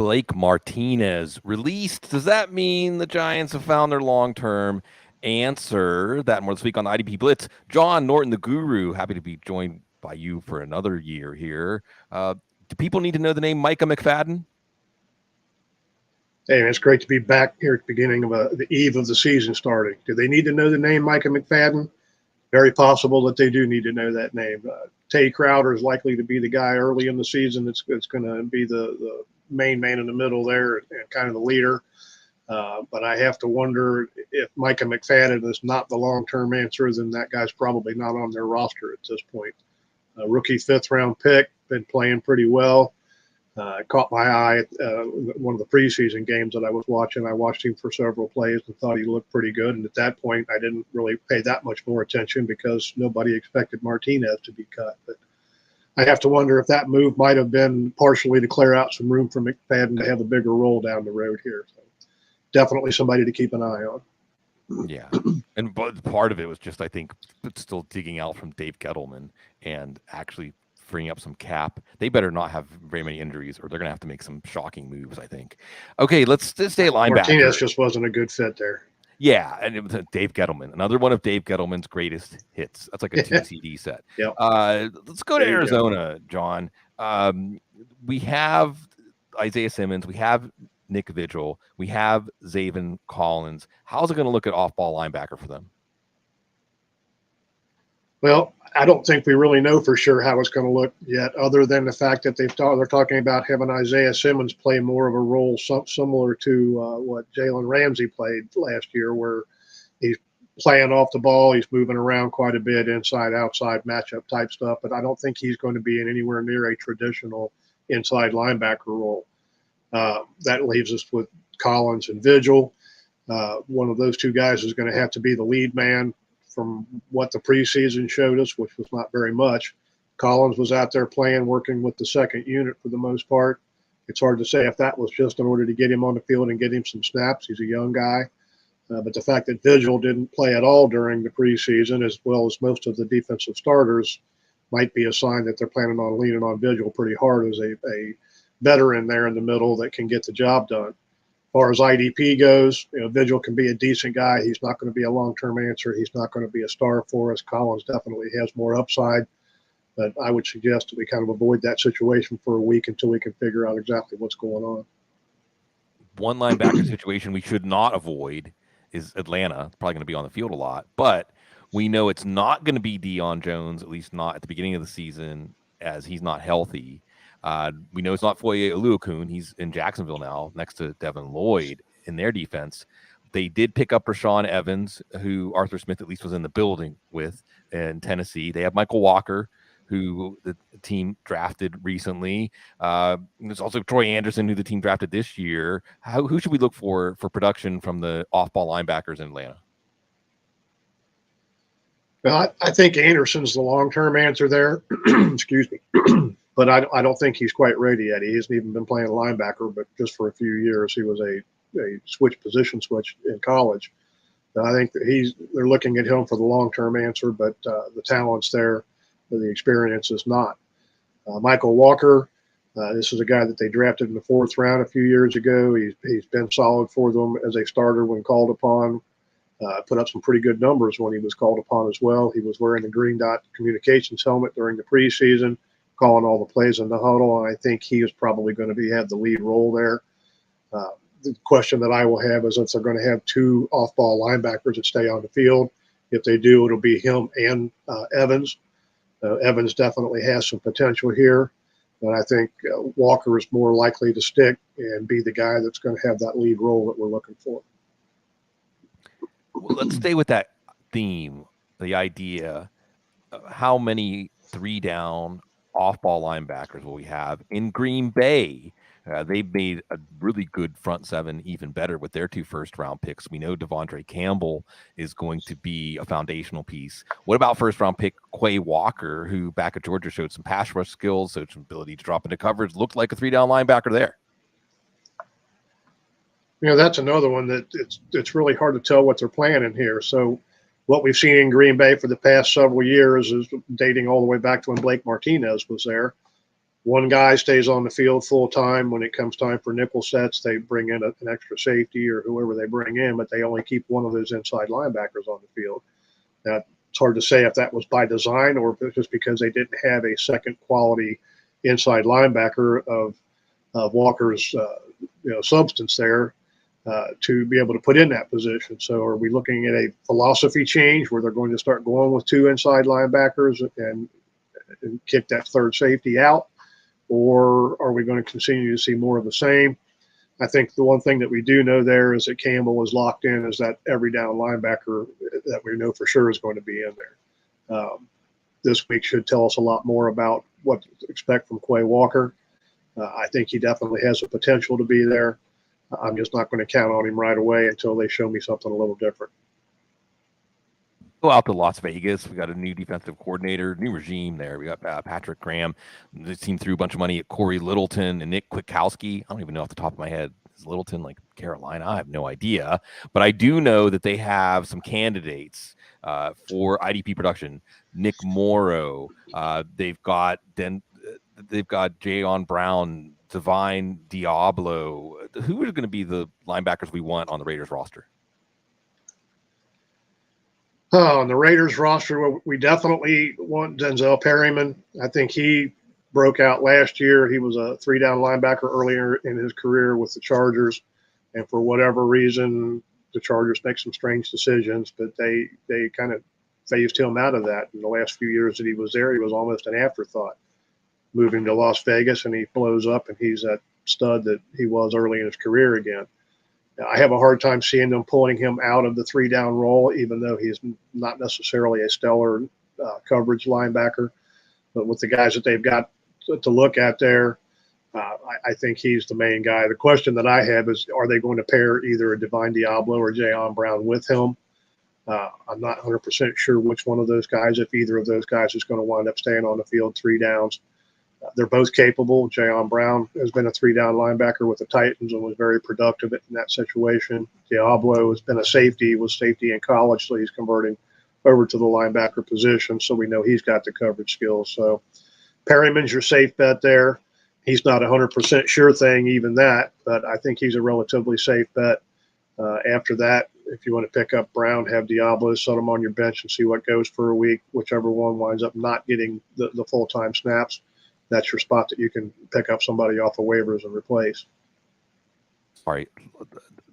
Blake Martinez released. Does that mean the Giants have found their long-term answer? That and more this week on the IDP Blitz. John Norton, the guru, happy to be joined by you for another year here. Do people need to know the name Micah McFadden? Hey, it's great to be back here at the beginning of the eve of the season starting. Do they need to know the name Micah McFadden? Very possible that they do need to know that name. Tay Crowder is likely to be the guy early in the season that's going to be the main man in the middle there and kind of the leader. But I have to wonder if Micah McFadden is not the long-term answer, then that guy's probably not on their roster at this point. Rookie fifth-round pick, been playing pretty well. Caught my eye at one of the preseason games that I was watching. I watched him for several plays and thought he looked pretty good. And at that point, I didn't really pay that much more attention because nobody expected Martinez to be cut. But I have to wonder if that move might have been partially to clear out some room for McFadden to have a bigger role down the road here. So definitely somebody to keep an eye on. Yeah. And part of it was just, I think, still digging out from Dave Gettleman and actually freeing up some cap. They better not have very many injuries or they're going to have to make some shocking moves, I think. Okay, let's stay at linebacker. Martinez just wasn't a good fit there. Yeah, and it was Dave Gettleman, another one of Dave Gettleman's greatest hits. That's like a 2 CD set. Yep. Let's go to Arizona, John. We have Isaiah Simmons. We have Nick Vigil. We have Zaven Collins. How's it going to look at off-ball linebacker for them? Well, I don't think we really know for sure how it's going to look yet, other than the fact that they're talking about having Isaiah Simmons play more of a role similar to what Jalen Ramsey played last year, where he's playing off the ball, he's moving around quite a bit, inside, outside, matchup type stuff, but I don't think he's going to be in anywhere near a traditional inside linebacker role. That leaves us with Collins and Vigil. One of those two guys is going to have to be the lead man. From what the preseason showed us, which was not very much. Collins was out there playing, working with the second unit for the most part. It's hard to say if that was just in order to get him on the field and get him some snaps. He's a young guy. But the fact that Vigil didn't play at all during the preseason, as well as most of the defensive starters, might be a sign that they're planning on leaning on Vigil pretty hard as a veteran there in the middle that can get the job done. As far as IDP goes, Vigil can be a decent guy. He's not going to be a long-term answer. He's not going to be a star for us. Collins definitely has more upside, but I would suggest that we kind of avoid that situation for a week until we can figure out exactly what's going on. One linebacker situation we should not avoid is Atlanta. Probably going to be on the field a lot, but we know it's not going to be Deion Jones, at least not at the beginning of the season, as he's not healthy. We know it's not Foye Oluokun. He's in Jacksonville now, next to Devin Lloyd in their defense. They did pick up Rashaan Evans, who Arthur Smith at least was in the building with in Tennessee. They have Michael Walker, who the team drafted recently. There's also Troy Anderson, who the team drafted this year. Who should we look for production from the off-ball linebackers in Atlanta? Well, I think Anderson's the long-term answer there. Excuse me. But I don't think he's quite ready yet. He hasn't even been playing linebacker, but just for a few years. He was a position switch in college. I think that they're looking at him for the long-term answer, but the talent's there, but the experience is not. Michael Walker, this is a guy that they drafted in the 4th round a few years ago. He's been solid for them as a starter when called upon. Put up some pretty good numbers when he was called upon as well. He was wearing the green dot communications helmet during the preseason, calling all the plays in the huddle, and I think he is probably going to have the lead role there. The question that I will have is if they're going to have 2 off-ball linebackers that stay on the field. If they do, it'll be him and Evans. Evans definitely has some potential here, but I think Walker is more likely to stick and be the guy that's going to have that lead role that we're looking for. Well, let's stay with that theme, the idea of how many 3-down off-ball linebackers will we have in Green Bay. They've made a really good front 7 even better with their 2 first-round picks. We know Devondre Campbell is going to be a foundational piece. What about first-round pick Quay Walker, who back at Georgia showed some pass rush skills, showed some ability to drop into coverage, looked like a 3-down linebacker there? That's another one that it's really hard to tell what they're planning here. So what we've seen in Green Bay for the past several years is dating all the way back to when Blake Martinez was there. one guy stays on the field full time. When it comes time for nickel sets, they bring in an extra safety or whoever they bring in, but they only keep one of those inside linebackers on the field. Now, it's hard to say if that was by design or if it's just because they didn't have a second quality inside linebacker of Walker's substance there to be able to put in that position. So are we looking at a philosophy change where they're going to start going with two inside linebackers and kick that third safety out? Or are we going to continue to see more of the same? I think the one thing that we do know there is that Campbell is locked in as that every down linebacker that we know for sure is going to be in there. This week should tell us a lot more about what to expect from Quay Walker. I think he definitely has the potential to be there. I'm just not going to count on him right away until they show me something a little different. Go out to Las Vegas. We got a new defensive coordinator, new regime there. We got Patrick Graham. The team threw a bunch of money at Corey Littleton and Nick Kwiatkowski. I don't even know off the top of my head. Is Littleton like Carolina? I have no idea. But I do know that they have some candidates for IDP production. Nick Morrow. They've got Jayon Brown, Divine Diablo. Who are going to be the linebackers we want on the Raiders roster? On the Raiders roster, we definitely want Denzel Perryman. I think he broke out last year. He was a three-down linebacker earlier in his career with the Chargers, and for whatever reason, the Chargers make some strange decisions, but they kind of phased him out of that. In the last few years that he was there, he was almost an afterthought. Moving to Las Vegas, and he blows up, and he's that stud that he was early in his career again. I have a hard time seeing them pulling him out of the three-down role, even though he's not necessarily a stellar coverage linebacker. But with the guys that they've got to look at there, I think he's the main guy. The question that I have is, are they going to pair either a Divine Diablo or Jayon Brown with him? I'm not 100% sure which one of those guys, if either of those guys is going to wind up staying on the field 3 downs. They're both capable. Jayon Brown has been a three-down linebacker with the Titans and was very productive in that situation. Diablo has been a safety, was safety in college, so he's converting over to the linebacker position, so we know he's got the coverage skills. So Perryman's your safe bet there. He's not 100% sure thing, even that, but I think he's a relatively safe bet. After that, if you want to pick up Brown, have Diablo, set him on your bench and see what goes for a week. Whichever one winds up not getting the full-time snaps, that's your spot that you can pick up somebody off of waivers and replace. Sorry,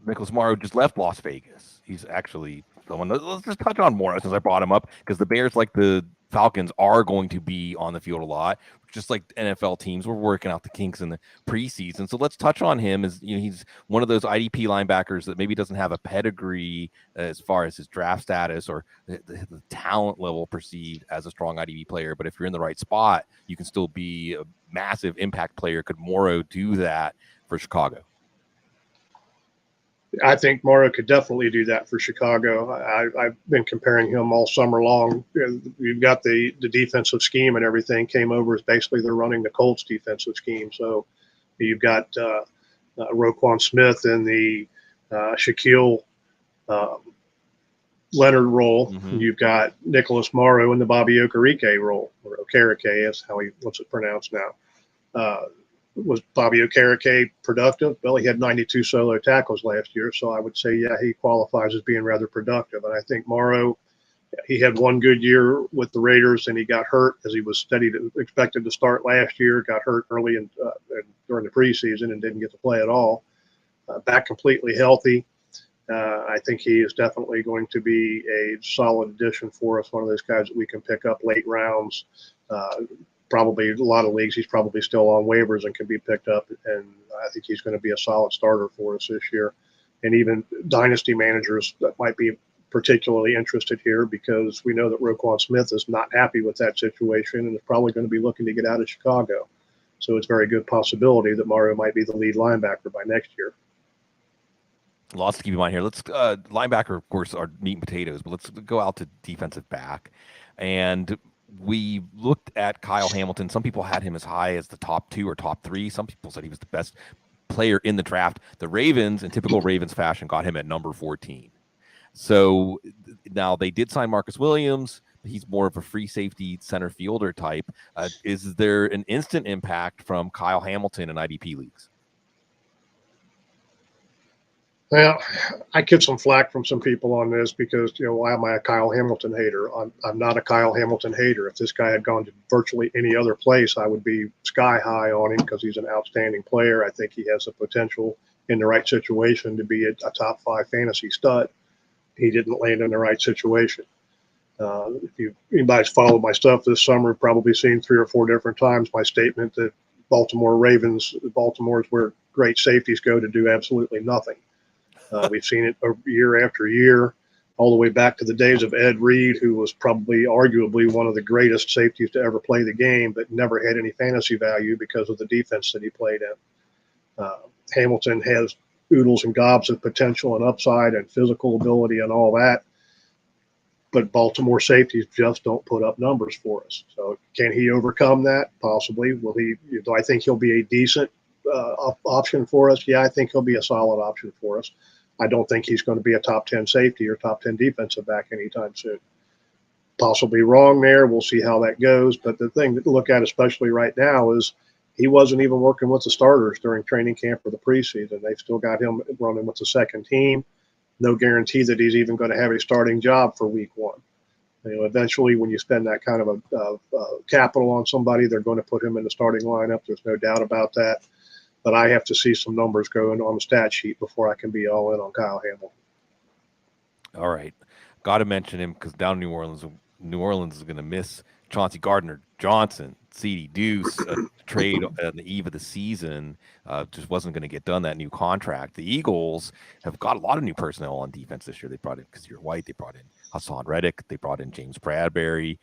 Nicholas Morrow just left Las Vegas. He's actually someone. Let's just touch on Morrow since I brought him up, because the Bears, like the Falcons, are going to be on the field a lot, just like NFL teams. We're working out the kinks in the preseason. So let's touch on him. He's one of those IDP linebackers that maybe doesn't have a pedigree as far as his draft status or the talent level perceived as a strong IDP player. But if you're in the right spot, you can still be a massive impact player. Could Morrow do that for Chicago? I think Morrow could definitely do that for Chicago. I've been comparing him all summer long. You've got the defensive scheme and everything came over as basically they're running the Colts defensive scheme. So you've got Roquan Smith in the Shaquille Leonard role. Mm-hmm. You've got Nicholas Morrow in the Bobby Okereke role, or Okereke is how he wants it pronounced now. Was Bobby Okereke productive? Well, he had 92 solo tackles last year, so I would say, yeah, he qualifies as being rather productive. And I think Morrow, he had one good year with the Raiders, and he got hurt as he was expected to start last year, got hurt early during the preseason and didn't get to play at all. Back completely healthy. I think he is definitely going to be a solid addition for us, one of those guys that we can pick up late rounds. Probably a lot of leagues, he's probably still on waivers and can be picked up. And I think he's going to be a solid starter for us this year. And even dynasty managers that might be particularly interested here, because we know that Roquan Smith is not happy with that situation and is probably going to be looking to get out of Chicago. So it's a very good possibility that Morrow might be the lead linebacker by next year. Lots to keep in mind here. Let's linebacker, of course, are meat and potatoes, but let's go out to defensive back. And we looked at Kyle Hamilton. Some people had him as high as the top 2 or top 3. Some people said he was the best player in the draft. The Ravens, in typical Ravens fashion, got him at number 14. So now they did sign Marcus Williams, He's more of a free safety center fielder type. Is there an instant impact from Kyle Hamilton in IDP leagues? Well, I get some flack from some people on this because, why am I a Kyle Hamilton hater? I'm not a Kyle Hamilton hater. If this guy had gone to virtually any other place, I would be sky high on him because he's an outstanding player. I think he has the potential in the right situation to be a top 5 fantasy stud. He didn't land in the right situation. If anybody's followed my stuff this summer, probably seen 3 or 4 different times my statement that Baltimore is where great safeties go to do absolutely nothing. We've seen it year after year, all the way back to the days of Ed Reed, who was probably arguably one of the greatest safeties to ever play the game, but never had any fantasy value because of the defense that he played in. Hamilton has oodles and gobs of potential and upside and physical ability and all that, but Baltimore safeties just don't put up numbers for us. So can he overcome that? Possibly. Will he? Do I think he'll be a decent option for us? Yeah, I think he'll be a solid option for us. I don't think he's going to be a top 10 safety or top 10 defensive back anytime soon. Possibly wrong there. We'll see how that goes. But the thing to look at, especially right now, is he wasn't even working with the starters during training camp or the preseason. They've still got him running with the second team. No guarantee that he's even going to have a starting job for week 1. Eventually, when you spend that kind of a capital on somebody, they're going to put him in the starting lineup. There's no doubt about that. But I have to see some numbers going on the stat sheet before I can be all in on Kyle Hamilton. All right. Got to mention him because down New Orleans is going to miss Chauncey Gardner-Johnson, CD Deuce, trade on the eve of the season. Just wasn't going to get done, that new contract. The Eagles have got a lot of new personnel on defense this year. They brought in Kazir White. They brought in Hassan Reddick. They brought in James Bradbury.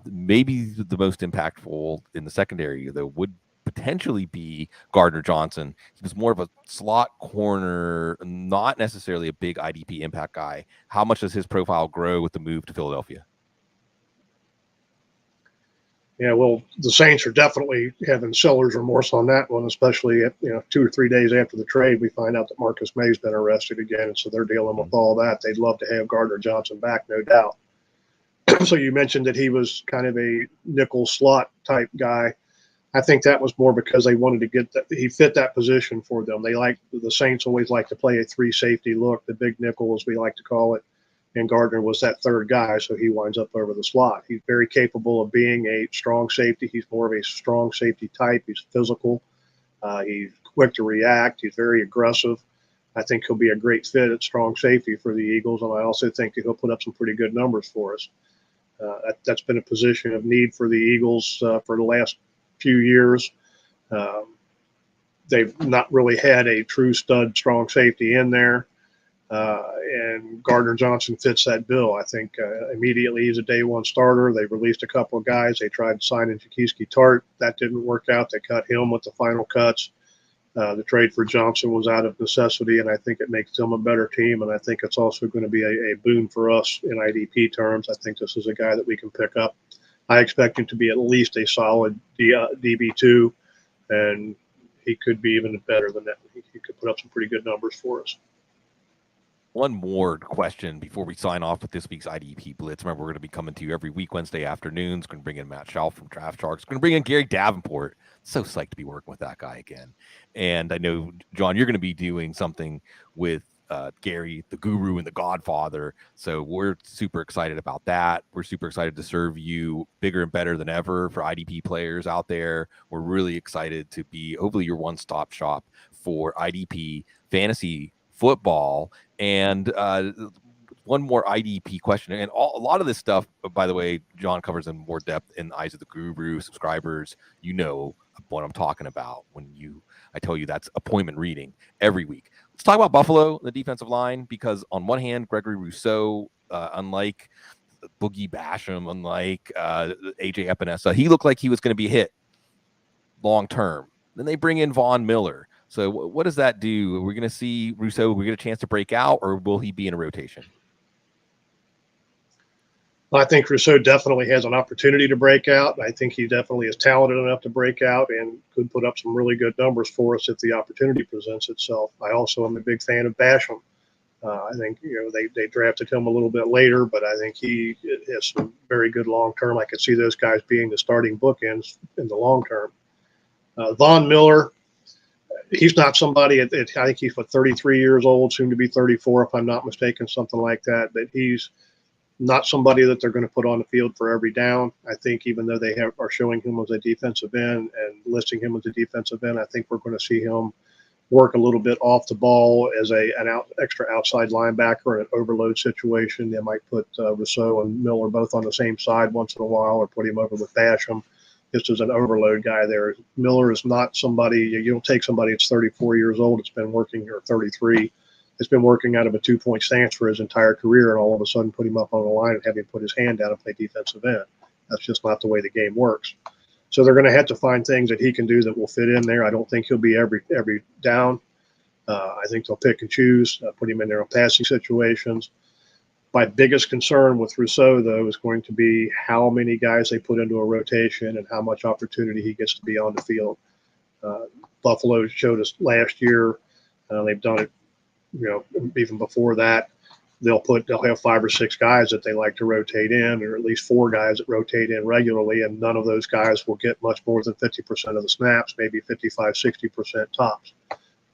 Maybe the most impactful in the secondary, though, would potentially be Gardner-Johnson. He was more of a slot corner, not necessarily a big IDP impact guy. How much does his profile grow with the move to Philadelphia? Yeah, well, the Saints are definitely having seller's remorse on that one, especially at 2 or 3 days after the trade, we find out that Marcus May's been arrested again, and so they're dealing with all that. They'd love to have Gardner-Johnson back, no doubt. So you mentioned that he was kind of a nickel slot type guy. I think that was more because they wanted to get that. He fit that position for them. The Saints always like to play a 3 safety look, the big nickel, as we like to call it. And Gardner was that third guy, so he winds up over the slot. He's very capable of being a strong safety. He's more of a strong safety type. He's physical. He's quick to react. He's very aggressive. I think he'll be a great fit at strong safety for the Eagles, and I also think that he'll put up some pretty good numbers for us. That's been a position of need for the Eagles for the last few years. They've not really had a true stud strong safety in there, and Gardner-Johnson fits that bill. I think immediately he's a day 1 starter. They released a couple of guys. They tried signing Jaquiski Tart. That didn't work out. They cut him with the final cuts. The trade for Johnson was out of necessity, and I think it makes them a better team, and I think it's also going to be a boon for us in IDP terms. I think this is a guy that we can pick up. I expect him to be at least a solid DB2, and he could be even better than that. He could put up some pretty good numbers for us. One more question before we sign off with this week's IDP Blitz. Remember, we're going to be coming to you every week, Wednesday afternoons. Going to bring in Matt Schauf from Draft Sharks. Going to bring in Gary Davenport. So psyched to be working with that guy again. And I know, John, you're going to be doing something with Gary, the guru and the godfather. So we're super excited about that. We're super excited to serve you bigger and better than ever for IDP players out there. We're really excited to be hopefully your one-stop shop for IDP fantasy football. And one more IDP question. And a lot of this stuff, by the way, John covers in more depth in the eyes of the guru subscribers. You know what I'm talking about when I tell you that's appointment reading every week. Let's talk about Buffalo, the defensive line, because on one hand, Gregory Rousseau, unlike Boogie Basham, unlike AJ Epinesa, he looked like he was going to be hit long term. Then they bring in Von Miller. So what does that do? Are we going to see Rousseau? Will we get a chance to break out, or will he be in a rotation? I think Rousseau definitely has an opportunity to break out. I think he definitely is talented enough to break out and could put up some really good numbers for us if the opportunity presents itself. I also am a big fan of Basham. I think they drafted him a little bit later, but I think he has some very good long term. I could see those guys being the starting bookends in the long term. Von Miller, he's not somebody. I think he's 33 years old, soon to be 34, if I'm not mistaken, something like that. But he's not somebody that they're going to put on the field for every down. I think even though they are showing him as a defensive end and listing him as a defensive end, I think we're going to see him work a little bit off the ball as an extra outside linebacker in an overload situation. They might put Rousseau and Miller both on the same side once in a while, or put him over with Basham just as an overload guy there. Miller is not somebody, you don't take somebody that's 34 years old, it's been working, or 33, it's been working out of a 2-point stance for his entire career, and all of a sudden put him up on the line and have him put his hand down and play defensive end. That's just not the way the game works. So they're going to have to find things that he can do that will fit in there. I don't think he'll be every down. I think they'll pick and choose, put him in there in passing situations. My biggest concern with Rousseau, though, is going to be how many guys they put into a rotation and how much opportunity he gets to be on the field. Buffalo showed us last year. They've done it, even before that. They'll have 5 or 6 guys that they like to rotate in, or at least 4 guys that rotate in regularly, and none of those guys will get much more than 50% of the snaps, maybe 55, 60% tops.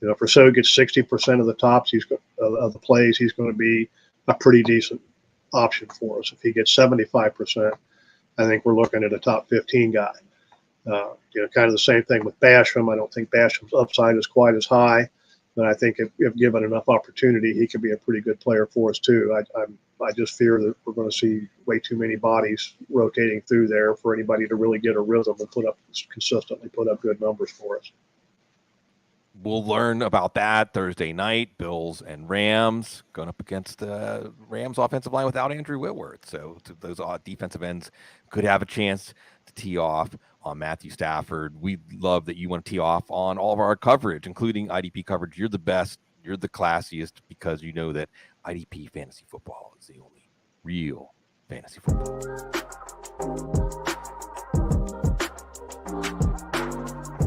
If Rousseau gets 60% of the tops, of the plays, he's going to be a pretty decent option for us. If he gets 75%, I think we're looking at a top 15 guy. Kind of the same thing with Basham. I don't think Basham's upside is quite as high, but I think if given enough opportunity, he could be a pretty good player for us too. I just fear that we're going to see way too many bodies rotating through there for anybody to really get a rhythm and consistently put up good numbers for us. We'll learn about that Thursday night. Bills and Rams going up against the Rams offensive line without Andrew Whitworth. So those defensive ends could have a chance to tee off on Matthew Stafford. We love that you want to tee off on all of our coverage, including IDP coverage. You're the best. You're the classiest, because you know that IDP fantasy football is the only real fantasy football.